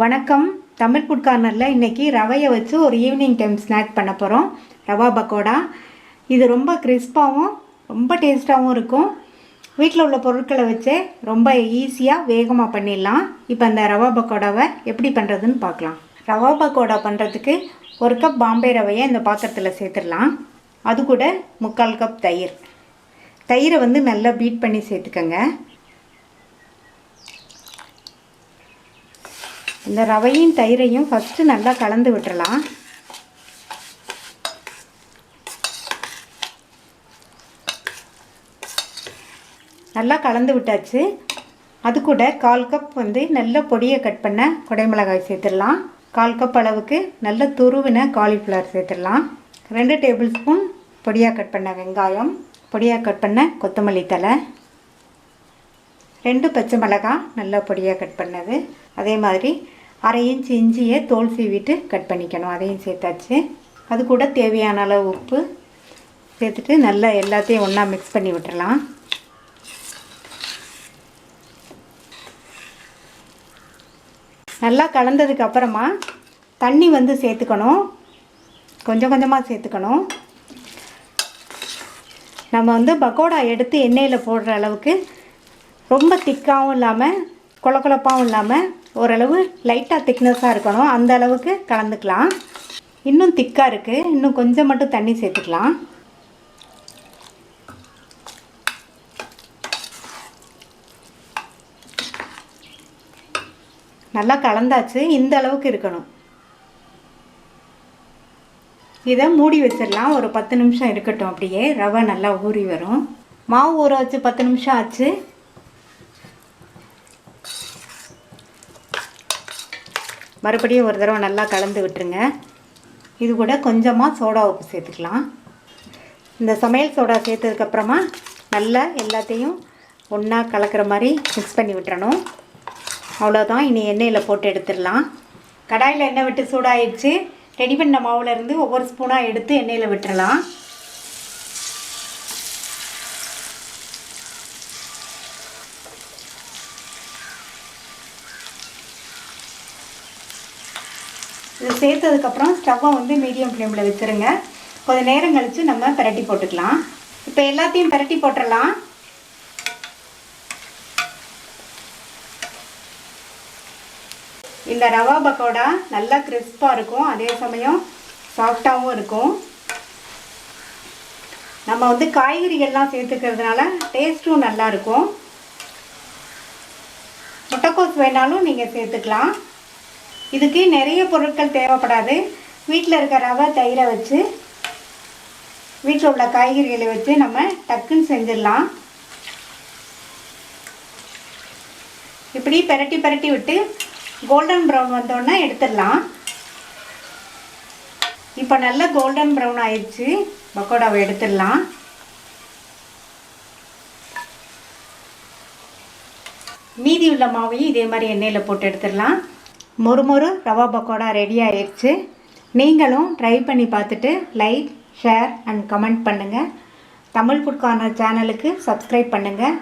வணக்கம். தமிழ் ஃபுட் கார்னரில் இன்றைக்கி ரவையை வச்சு ஒரு ஈவினிங் டைம் ஸ்நாக் பண்ண போகிறோம். ரவா பக்கோடா. இது ரொம்ப கிறிஸ்பாகவும் ரொம்ப டேஸ்ட்டாகவும் இருக்கும். வீட்டில் உள்ள பொருட்களை வச்சு ரொம்ப ஈஸியாக வேகமாக பண்ணிடலாம். இப்போ அந்த ரவா பக்கோடாவை எப்படி பண்ணுறதுன்னு பார்க்கலாம். ரவா பக்கோடா பண்ணுறதுக்கு 1 கப் பாம்பே ரவையை இந்த பாத்திரத்தில் சேர்த்துடலாம். அது கூட 3/4 கப் தயிர். தயிரை நல்லா பீட் பண்ணி சேர்த்துக்கங்க. இந்த ரவையும் தயிரையும் ஃபஸ்ட்டு நல்லா கலந்து விட்டுறலாம். நல்லா கலந்து விட்டாச்சு. அது கூட 1/4 கப் நல்ல பொடியை கட் பண்ண குடைமிளகாய் சேர்த்துடலாம். 1/4 கப் அளவுக்கு நல்ல துருவின காலிஃப்ளவர் சேர்த்துடலாம். 2 டேபிள் ஸ்பூன் பொடியாக கட் பண்ண வெங்காயம், பொடியாக கட் பண்ண கொத்தமல்லி தழை, 2 பச்சை மிளகாய் நல்லா பொடியாக கட் பண்ணது, அதே மாதிரி 1/2 இன்ச் இஞ்சியை தோல் சீவிட்டு கட் பண்ணிக்கணும். அதையும் சேர்த்தாச்சு. அது கூட தேவையான அளவு உப்பு சேர்த்துட்டு நல்லா எல்லாத்தையும் ஒன்றா மிக்ஸ் பண்ணி விட்டுறலாம். நல்லா கலந்ததுக்கு அப்புறமா தண்ணி சேர்த்துக்கணும். கொஞ்சம் கொஞ்சமாக சேர்த்துக்கணும். நம்ம பக்கோடா எடுத்து எண்ணெயில் போடுற அளவுக்கு ரொம்ப திக்காகவும் இல்லாமல் கொழக்கொழப்பாகவும் இல்லாமல் ஓரளவு லைட்டாக திக்னஸாக இருக்கணும். அந்த அளவுக்கு கலந்துக்கலாம். இன்னும் திக்காக இருக்குது. இன்னும் கொஞ்சம் மட்டும் தண்ணி சேர்த்துக்கலாம். நல்லா கலந்தாச்சு. இந்த அளவுக்கு இருக்கணும். இதை மூடி வச்சிடலாம். ஒரு 10 நிமிஷம் இருக்கட்டும். அப்படியே ரவை நல்லா ஊறி வரும். மாவு ஊற வச்சு 10 நிமிஷம் ஆச்சு. மறுபடியும் ஒரு தடவை நல்லா கலந்து விட்டுருங்க. இது கூட கொஞ்சமாக சோடா உப்பு சேர்த்துக்கலாம். இந்த சமையல் சோடா சேர்த்ததுக்கப்புறமா நல்லா எல்லாத்தையும் ஒன்றா கலக்கிற மாதிரி மிக்ஸ் பண்ணி விட்டுறணும். அவ்வளோதான். இனி எண்ணெயில் போட்டு எடுத்துடலாம். கடாயில் எண்ணெய் விட்டு சூடாகிடுச்சு. ரெடி பண்ண மாவுலேருந்து ஒவ்வொரு ஸ்பூனாக எடுத்து எண்ணெயில் விட்டுறலாம். இது சேர்த்ததுக்கப்புறம் ஸ்டவ்வை மீடியம் ஃப்ளேமில் வச்சுருங்க. கொஞ்சம் நேரம் கழித்து நம்ம பிரட்டி போட்டுக்கலாம். இப்போ எல்லாத்தையும் பிரட்டி போட்டுடலாம். இந்த ரவா பக்கோடா நல்லா கிறிஸ்பாக இருக்கும். அதே சமயம் சாஃப்டாகவும் இருக்கும். நம்ம காய்கறிகள்லாம் சேர்த்துக்கிறதுனால டேஸ்ட்டும் நல்லாயிருக்கும். முட்டைக்கோஸ் வேணாலும் நீங்கள் சேர்த்துக்கலாம். இதுக்கு நிறைய பொருட்கள் தேவைப்படாது. வீட்டில் இருக்க ரவை தயிரை வச்சு வீட்டில் உள்ள காய்கறிகளை வச்சு நம்ம டக்குன்னு செஞ்சிடலாம். இப்படி பிரட்டி பிரட்டி விட்டு கோல்டன் ப்ரௌன் வந்தோடனே எடுத்துடலாம். இப்போ நல்லா கோல்டன் ப்ரௌன் ஆயிடுச்சு. பக்கோடாவை எடுத்துடலாம். மீதி உள்ள மாவையும் இதே மாதிரி எண்ணெயில் போட்டு எடுத்துடலாம். மொறு ரவா பக்கோடா ரெடி ஆயிடுச்சு. நீங்களும் ட்ரை பண்ணி பார்த்துட்டு லைக், ஷேர் அண்ட் கமெண்ட் பண்ணுங்கள். தமிழ் ஃபுட் கார்னர் சேனலுக்கு சப்ஸ்கிரைப் பண்ணுங்கள்.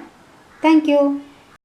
தேங்க்யூ.